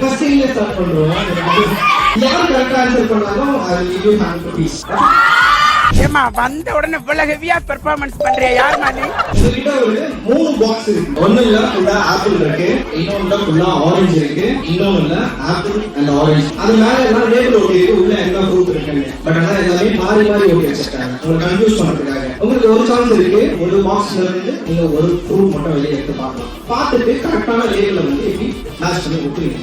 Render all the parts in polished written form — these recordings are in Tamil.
ஃபர்ஸ்ட்ல ஸ்டார்ட் பண்றோம். யார் கரெக்டா ஆன்சர் பண்ணாலும் அது யூ ஹேவ் டு பீஸ். ஏமா வந்த உடனே இவ்வளவு ஹெவியா பெர்ஃபார்மன்ஸ் பண்றியா? யார் மாதிரி? உங்ககிட்ட ஒரு 3 பாக்ஸ் இருக்கு. ஒண்ணுல ஃபுல்லா ஆப்பிள் இருக்கு, இன்னொன்னுல ஃபுல்லா ஆரஞ்சு இருக்கு, இன்னொன்னுல ஆப்பிள் அண்ட் ஆரஞ்சு. அது மேல எல்லாம் லேபிள் ஒட்டி இருக்கு, உள்ள என்ன ஃப்ரூட் இருக்குன்னு. பட் ஆனா எல்லாமே மாறி மாறி ஒட்டி வச்சிருக்காங்க உங்களை கன்ஃபியூஸ் பண்றதுக்காக. உங்களுக்கு ஒரு சான்ஸ் இருக்கு, ஒரு பாக்ஸ்ல இருந்து நீங்க ஒரு ஃப்ரூட் மட்டும் வெளியே எடுத்து பார்க்கலாம். பார்த்துட்டு கரெக்டான லேபிள வந்து எப்படி மேட்ச் பண்ணி ஒட்டுவீங்க.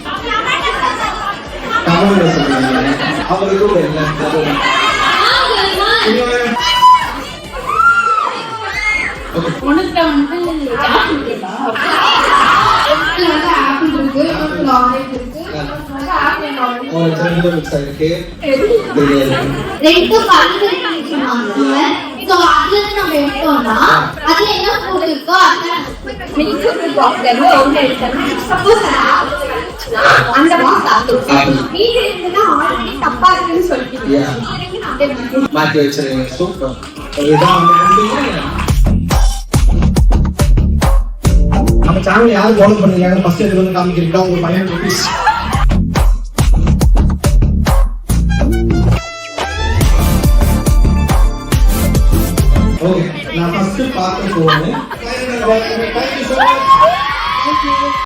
கமெண்ட்ல சொல்லுங்க. அவங்களுக்கு கூட என்ன ஒண்ணுல வந்து ஆப்பிள் இருக்கா? ஒண்ணுல வந்து ஆப்பிள் இருக்கு, ஒண்ணுல ஆரஞ்சு இருக்கு, ஒண்ணுல ஆப்பிள் அண்ட் ஆரஞ்சு. ஒரு ரெண்டு மிக்ஸ் ஆயிருக்கு. ரெண்டு கலந்து இருக்குங்க. சோ அதுல நம்ம எடுத்தோம்னா அதுல என்ன ஃப்ரூட் இருக்கோ அத மிக்ஸ் பாக்ஸ்ல இருந்து ஒண்ணு எடுத்தோம்னா சப்போஸ் அந்த பாக்ஸ் ஆப்பிள் மீதி இருக்குன்னா ஆல்ரெடி தப்பா இருக்குன்னு சொல்லிட்டீங்க. மாத்தி வச்சிருக்கீங்க. சூப்பர். இதுதான் நம்ம சேனல் யாரு ஃபாலோ பண்ணிருக்காங்க ஃபர்ஸ்ட் எடுத்து வந்து காமிக்கிறீங்களா உங்க பையன் ப்ளீஸ். ஓகே நான் ஃபர்ஸ்ட் பார்க்க போறேன்.